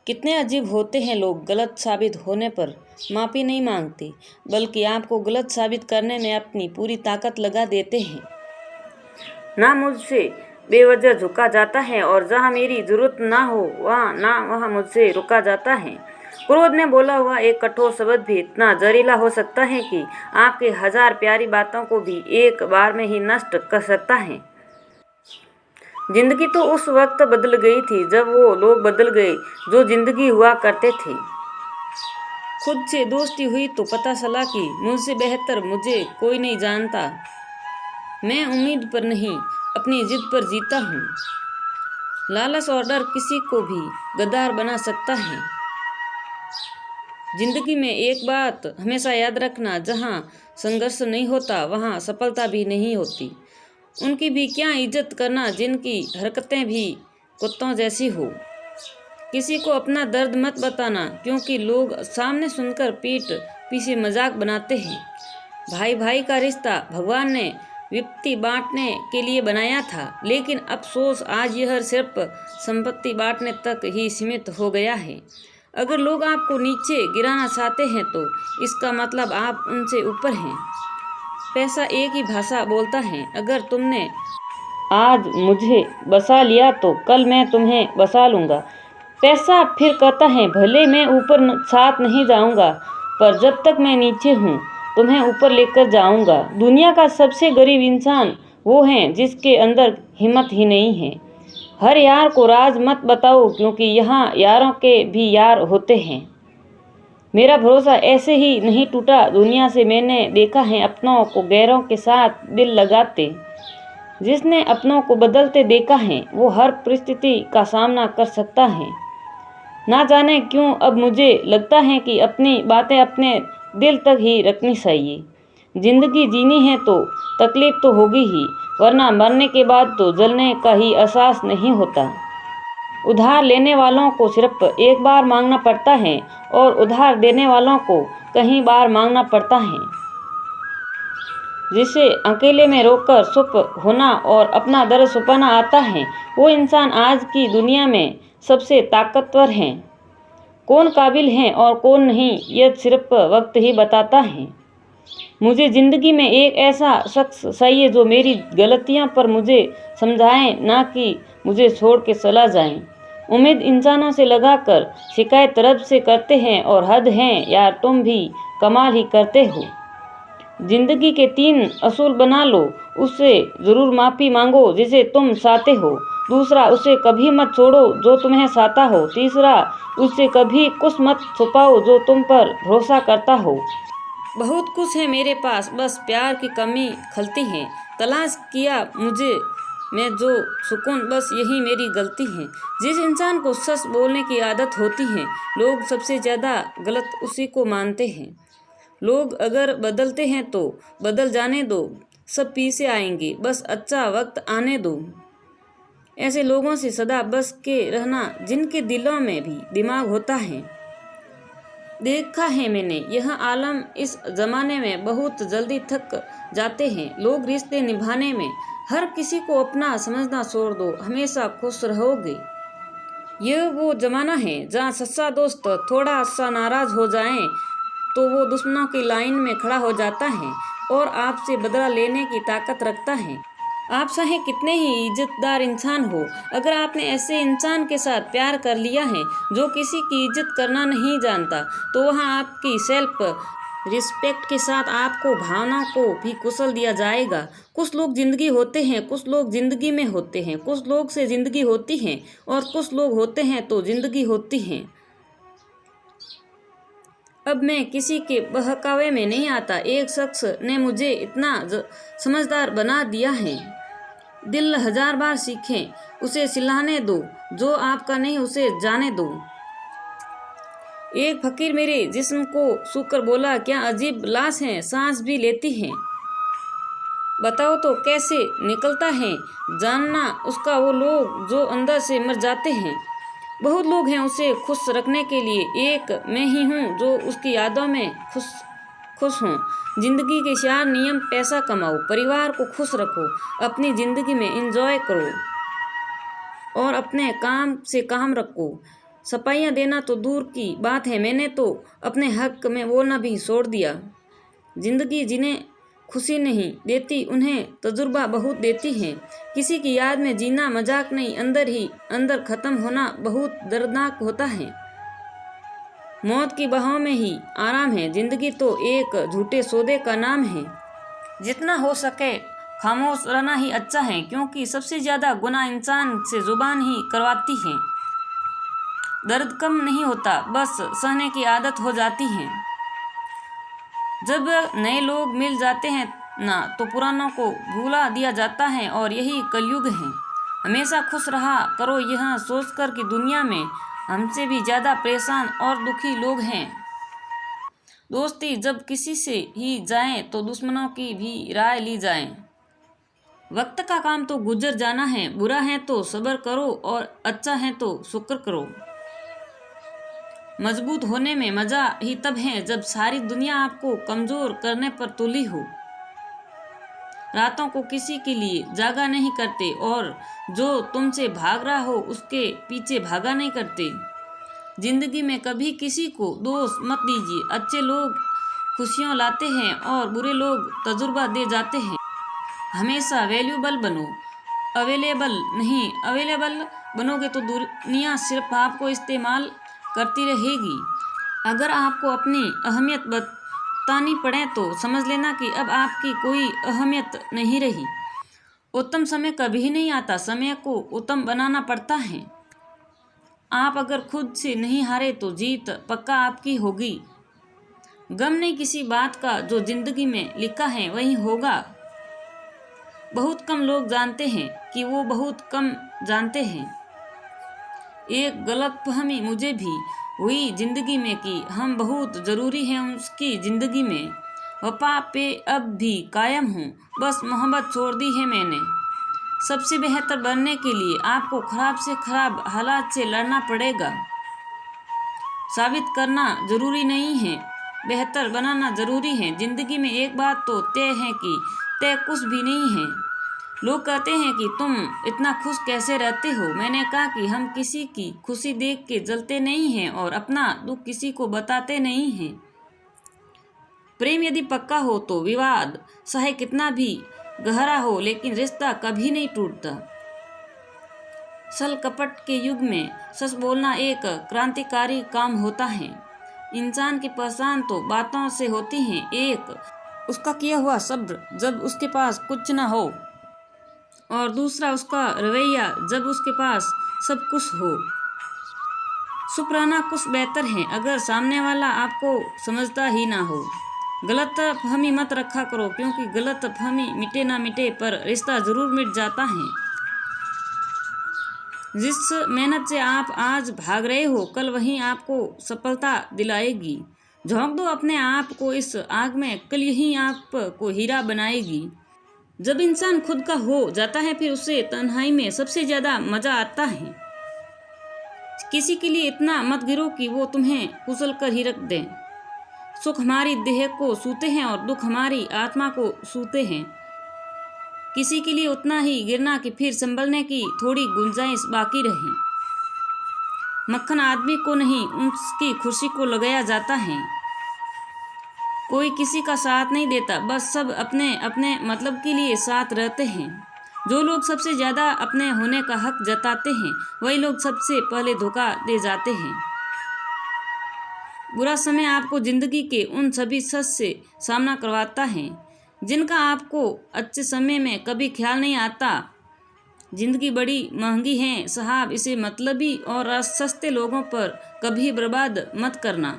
कितने अजीब होते हैं लोग, गलत साबित होने पर माफ़ी नहीं मांगते, बल्कि आपको गलत साबित करने में अपनी पूरी ताकत लगा देते हैं। ना मुझसे बेवजह झुका जाता है और जहाँ मेरी जरूरत ना हो वहाँ मुझसे रुका जाता है। क्रोध में बोला हुआ एक कठोर शब्द भी इतना जहरीला हो सकता है कि आपके 1000 प्यारी बातों को भी एक बार में ही नष्ट कर सकता है। जिंदगी तो उस वक्त बदल गई थी जब वो लोग बदल गए जो जिंदगी हुआ करते थे। खुद से दोस्ती हुई तो पता चला कि मुझसे बेहतर मुझे कोई नहीं जानता। मैं उम्मीद पर नहीं, अपनी जिद पर जीता हूँ। लालच और डर किसी को भी गद्दार बना सकता है। जिंदगी में एक बात हमेशा याद रखना, जहाँ संघर्ष नहीं होता वहाँ सफलता भी नहीं होती। उनकी भी क्या इज्जत करना जिनकी हरकतें भी कुत्तों जैसी हो। किसी को अपना दर्द मत बताना, क्योंकि लोग सामने सुनकर पीठ पीछे मजाक बनाते हैं। भाई भाई का रिश्ता भगवान ने विपत्ति बांटने के लिए बनाया था, लेकिन अफसोस आज यह सिर्फ संपत्ति बांटने तक ही सीमित हो गया है। अगर लोग आपको नीचे गिराना चाहते हैं तो इसका मतलब आप उनसे ऊपर हैं। पैसा एक ही भाषा बोलता है। अगर तुमने आज मुझे बसा लिया तो कल मैं तुम्हें बसा लूँगा। पैसा फिर कहता है, भले मैं ऊपर साथ नहीं जाऊँगा, पर जब तक मैं नीचे हूँ तुम्हें ऊपर लेकर जाऊँगा। दुनिया का सबसे गरीब इंसान वो है जिसके अंदर हिम्मत ही नहीं है। हर यार को राज मत बताओ, क्योंकि यहाँ यारों के भी यार होते हैं। मेरा भरोसा ऐसे ही नहीं टूटा दुनिया से। मैंने देखा है अपनों को गैरों के साथ दिल लगाते। जिसने अपनों को बदलते देखा है वो हर परिस्थिति का सामना कर सकता है। ना जाने क्यों अब मुझे लगता है कि अपनी बातें अपने दिल तक ही रखनी चाहिए। जिंदगी जीनी है तो तकलीफ तो होगी ही, वरना मरने के बाद तो जलने का ही एहसास नहीं होता। उधार लेने वालों को सिर्फ एक बार मांगना पड़ता है और उधार देने वालों को कई बार मांगना पड़ता है। जिसे अकेले में रोककर चुप होना और अपना दर्द छुपाना आता है, वो इंसान आज की दुनिया में सबसे ताकतवर है। कौन काबिल है और कौन नहीं, यह सिर्फ वक्त ही बताता है। मुझे ज़िंदगी में एक ऐसा शख्स चाहिए जो मेरी गलतियों पर मुझे समझाए, ना कि मुझे छोड़ के चला जाए। उम्मीद इंसानों से लगाकर शिकायत रब से करते हैं, और हद है यार, तुम भी कमाल ही करते हो। जिंदगी के 3 असूल बना लो। उससे ज़रूर माफ़ी मांगो जिसे तुम चाहते हो। दूसरा, उसे कभी मत छोड़ो जो तुम्हें चाहता हो। तीसरा, उससे कभी कुछ मत छुपाओ जो तुम पर भरोसा करता हो। बहुत कुछ है मेरे पास, बस प्यार की कमी खलती है। तलाश किया मुझे मैं जो सुकून, बस यही मेरी गलती है। जिस इंसान को सच बोलने की आदत होती है, लोग सबसे ज़्यादा गलत उसी को मानते हैं। लोग अगर बदलते हैं तो बदल जाने दो, सब पीछे आएंगे, बस अच्छा वक्त आने दो। ऐसे लोगों से सदा बच के रहना जिनके दिलों में भी दिमाग होता है। देखा है मैंने, यह आलम इस ज़माने में बहुत जल्दी थक जाते हैं। लोग रिश्ते निभाने में हर किसी को अपना समझना छोड़ दो, हमेशा खुश रहोगे। यह वो ज़माना है जहाँ सच्चा दोस्त थोड़ा सा नाराज़ हो जाए तो वो दुश्मनों की लाइन में खड़ा हो जाता है और आपसे बदला लेने की ताकत रखता है। आप चाहे कितने ही इज्जतदार इंसान हो, अगर आपने ऐसे इंसान के साथ प्यार कर लिया है जो किसी की इज्जत करना नहीं जानता, तो वहाँ आपकी सेल्फ रिस्पेक्ट के साथ आपको भावनाओं को भी कुचल दिया जाएगा। कुछ लोग जिंदगी होते हैं, कुछ लोग जिंदगी में होते हैं, कुछ लोग से जिंदगी होती है और कुछ लोग होते हैं तो जिंदगी होती है। अब मैं किसी के बहकावे में नहीं आता। एक शख्स ने मुझे इतना समझदार बना दिया है। दिल 1000 बार सीखें, उसे सिलाने दो, जो आपका नहीं उसे जाने दो। एक फकीर मेरे जिस्म को छूकर बोला, क्या अजीब लाश है, सांस भी लेती है। बताओ तो कैसे निकलता है जानना उसका वो लोग जो अंदर से मर जाते हैं। बहुत लोग हैं उसे खुश रखने के लिए, एक मैं ही हूँ जो उसकी यादों में खुश हूँ। जिंदगी के 4 नियम: पैसा कमाओ, परिवार को खुश रखो, अपनी ज़िंदगी में एंजॉय करो और अपने काम से काम रखो। सफाइयाँ देना तो दूर की बात है, मैंने तो अपने हक में बोलना भी छोड़ दिया। जिंदगी जिन्हें खुशी नहीं देती उन्हें तजुर्बा बहुत देती है। किसी की याद में जीना मजाक नहीं, अंदर ही अंदर खत्म होना बहुत दर्दनाक होता है। मौत की बहाव में ही आराम है। जिंदगी तो एक झूठे सौदे का नाम है। जितना हो सके खामोश रहना ही अच्छा है, क्योंकि सबसे ज्यादा गुनाह इंसान से जुबान ही करवाती है। दर्द कम नहीं होता, बस सहने की आदत हो जाती है। जब नए लोग मिल जाते हैं ना, तो पुरानों को भुला दिया जाता है, और यही कलयुग है। हमेशा खुश रहा करो यह सोचकर कि दुनिया में हमसे भी ज़्यादा परेशान और दुखी लोग हैं। दोस्ती जब किसी से ही जाए तो दुश्मनों की भी राय ली जाए। वक्त का काम तो गुजर जाना है, बुरा है तो सब्र करो और अच्छा है तो शुक्र करो। मजबूत होने में मजा ही तब है जब सारी दुनिया आपको कमजोर करने पर तुली हो। रातों को किसी के लिए जागा नहीं करते, और जो तुमसे भाग रहा हो उसके पीछे भागा नहीं करते। जिंदगी में कभी किसी को दोष मत दीजिए। अच्छे लोग खुशियाँ लाते हैं और बुरे लोग तजुर्बा दे जाते हैं। हमेशा वैल्यूबल बनो, अवेलेबल नहीं। अवेलेबल बनोगे तो दुनिया सिर्फ आपको इस्तेमाल करती रहेगी। अगर आपको अपनी अहमियत बतानी पड़े तो समझ लेना कि अब आपकी कोई अहमियत नहीं रही। उत्तम समय कभी नहीं आता, समय को उत्तम बनाना पड़ता है। आप अगर खुद से नहीं हारे तो जीत पक्का आपकी होगी। गम नहीं किसी बात का, जो जिंदगी में लिखा है वही होगा। बहुत कम लोग जानते हैं कि वो बहुत कम जानते हैं। एक गलतफहमी मुझे भी हुई जिंदगी में कि हम बहुत ज़रूरी हैं उसकी ज़िंदगी में। वफा पे अब भी कायम हूँ, बस मोहब्बत छोड़ दी है मैंने। सबसे बेहतर बनने के लिए आपको खराब से खराब हालात से लड़ना पड़ेगा। साबित करना ज़रूरी नहीं है, बेहतर बनाना ज़रूरी है। ज़िंदगी में एक बात तो तय है कि तय कुछ भी नहीं है। लोग कहते हैं कि तुम इतना खुश कैसे रहते हो। मैंने कहा कि हम किसी की खुशी देख के जलते नहीं हैं और अपना दुख किसी को बताते नहीं हैं। प्रेम यदि पक्का हो तो विवाद चाहे कितना भी गहरा हो, लेकिन रिश्ता कभी नहीं टूटता। छल कपट के युग में सच बोलना एक क्रांतिकारी काम होता है। इंसान की पहचान तो बातों से होती है। एक उसका किया हुआ सब्र जब उसके पास कुछ न हो, और दूसरा उसका रवैया जब उसके पास सब कुछ हो। चुप रहना कुछ बेहतर है अगर सामने वाला आपको समझता ही ना हो। गलत फहमी मत रखा करो, क्योंकि गलत फहमी मिटे ना मिटे पर रिश्ता जरूर मिट जाता है। जिस मेहनत से आप आज भाग रहे हो, कल वही आपको सफलता दिलाएगी। झोंक दो अपने आप को इस आग में, कल यही आपको हीरा बनाएगी। जब इंसान खुद का हो जाता है फिर उसे तन्हाई में सबसे ज्यादा मजा आता है। किसी के लिए इतना मत गिरो कि वो तुम्हें कुचल कर ही रख दें। सुख हमारी देह को सूते हैं और दुख हमारी आत्मा को सूते हैं। किसी के लिए उतना ही गिरना कि फिर संभलने की थोड़ी गुंजाइश बाकी रहे। मक्खन आदमी को नहीं, उसकी खुशी को लगाया जाता है। कोई किसी का साथ नहीं देता, बस सब अपने अपने मतलब के लिए साथ रहते हैं। जो लोग सबसे ज़्यादा अपने होने का हक जताते हैं, वही लोग सबसे पहले धोखा दे जाते हैं। बुरा समय आपको जिंदगी के उन सभी सच से सामना करवाता है जिनका आपको अच्छे समय में कभी ख्याल नहीं आता। जिंदगी बड़ी महंगी है साहब, इसे मतलबी और सस्ते लोगों पर कभी बर्बाद मत करना।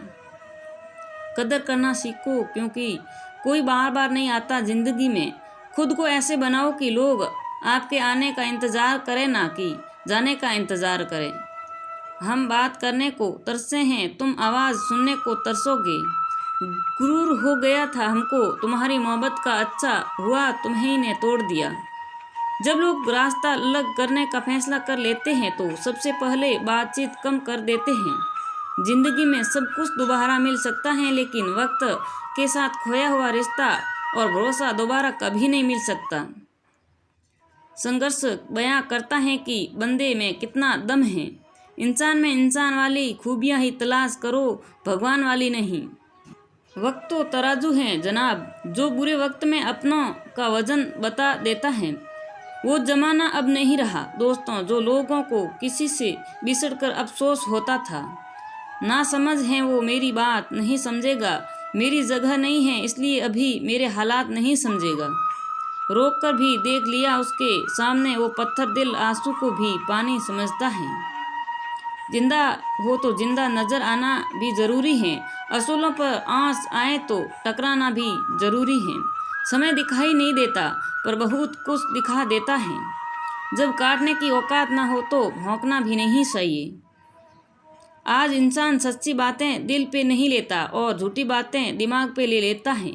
कदर करना सीखो, क्योंकि कोई बार बार नहीं आता जिंदगी में। खुद को ऐसे बनाओ कि लोग आपके आने का इंतज़ार करें, ना कि जाने का इंतज़ार करें। हम बात करने को तरसे हैं, तुम आवाज़ सुनने को तरसोगे। गुरूर हो गया था हमको तुम्हारी मोहब्बत का, अच्छा हुआ तुम्हीं ने तोड़ दिया। जब लोग रास्ता अलग करने का फैसला कर लेते हैं तो सबसे पहले बातचीत कम कर देते हैं। जिंदगी में सब कुछ दोबारा मिल सकता है, लेकिन वक्त के साथ खोया हुआ रिश्ता और भरोसा दोबारा कभी नहीं मिल सकता। संघर्ष बयां करता है कि बंदे में कितना दम है। इंसान में इंसान वाली खूबियाँ ही तलाश करो, भगवान वाली नहीं। वक्त तो तराजू है जनाब, जो बुरे वक्त में अपनों का वजन बता देता है। वो जमाना अब नहीं रहा दोस्तों, जो लोगों को किसी से बिछड़कर अफसोस होता था। ना समझ है वो मेरी बात नहीं समझेगा, मेरी जगह नहीं है इसलिए अभी मेरे हालात नहीं समझेगा। रोक कर भी देख लिया उसके सामने वो पत्थर दिल, आंसू को भी पानी समझता है। जिंदा हो तो जिंदा नजर आना भी जरूरी है, असूलों पर आंच आए तो टकराना भी जरूरी है। समय दिखाई नहीं देता पर बहुत कुछ दिखा देता है। जब काटने की औकात ना हो तो भौंकना भी नहीं चाहिए। आज इंसान सच्ची बातें दिल पे नहीं लेता और झूठी बातें दिमाग पे ले लेता है।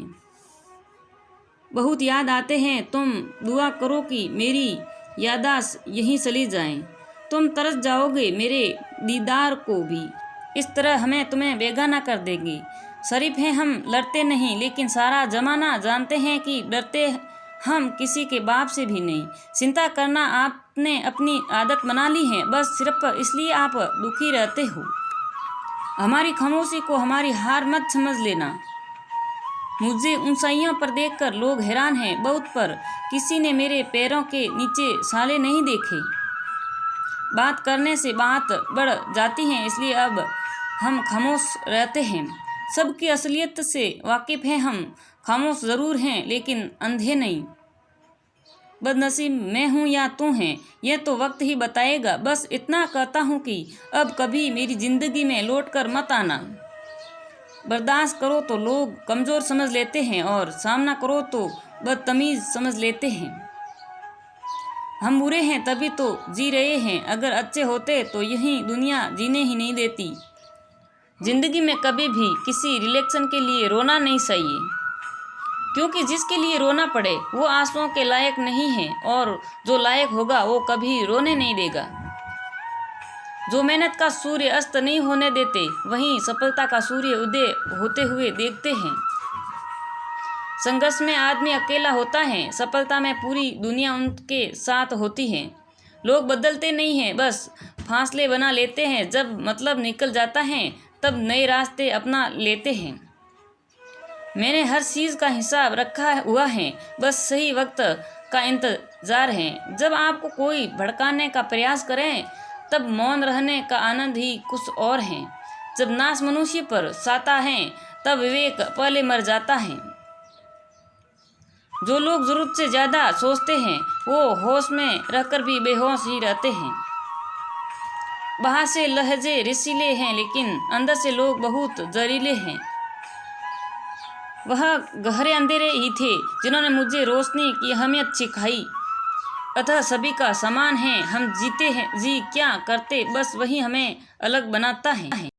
बहुत याद आते हैं, तुम दुआ करो कि मेरी यादाश्त यहीं चली जाएं। तुम तरस जाओगे मेरे दीदार को भी, इस तरह हमें तुम्हें बेगाना कर देंगी। शरीफ हैं हम, लड़ते नहीं, लेकिन सारा जमाना जानते हैं कि डरते हम किसी के बाप से भी नहीं। चिंता करना आपने अपनी आदत बना ली है, बस सिर्फ इसलिए आप दुखी रहते हो। हमारी खामोशी को हमारी हार मत समझ लेना। मुझे ऊंचाइयों पर देखकर लोग हैरान हैं बहुत, पर किसी ने मेरे पैरों के नीचे साले नहीं देखे। बात करने से बात बढ़ जाती है इसलिए अब हम खामोश रहते हैं। सबकी असलियत से वाकिफ हैं हम, खामोश ज़रूर हैं लेकिन अंधे नहीं। बदनसीब मैं हूँ या तू है यह तो वक्त ही बताएगा। बस इतना कहता हूँ कि अब कभी मेरी ज़िंदगी में लौट कर मत आना। बर्दाश्त करो तो लोग कमज़ोर समझ लेते हैं और सामना करो तो बदतमीज़ समझ लेते हैं। हम बुरे हैं तभी तो जी रहे हैं, अगर अच्छे होते तो यही दुनिया जीने ही नहीं देती। ज़िंदगी में कभी भी किसी रिलेक्शन के लिए रोना नहीं चाहिए, क्योंकि जिसके लिए रोना पड़े वो आंसुओं के लायक नहीं है और जो लायक होगा वो कभी रोने नहीं देगा। जो मेहनत का सूर्य अस्त नहीं होने देते वहीं सफलता का सूर्य उदय होते हुए देखते हैं। संघर्ष में आदमी अकेला होता है, सफलता में पूरी दुनिया उनके साथ होती है। लोग बदलते नहीं हैं, बस फासले बना लेते हैं। जब मतलब निकल जाता है तब नए रास्ते अपना लेते हैं। मैंने हर चीज़ का हिसाब रखा हुआ है, बस सही वक्त का इंतज़ार है। जब आपको कोई भड़काने का प्रयास करें तब मौन रहने का आनंद ही कुछ और है। जब नाश मनुष्य पर साता है तब विवेक पहले मर जाता है। जो लोग ज़रूरत से ज़्यादा सोचते हैं वो होश में रहकर भी बेहोश ही रहते हैं। बाहर से लहजे रसीले हैं लेकिन अंदर से लोग बहुत जहरीले हैं। वह गहरे अंधेरे ही थे जिन्होंने मुझे रोशनी की अहमियत सिखाई। अतः सभी का समान है, हम जीते हैं जी क्या करते बस वही हमें अलग बनाता है।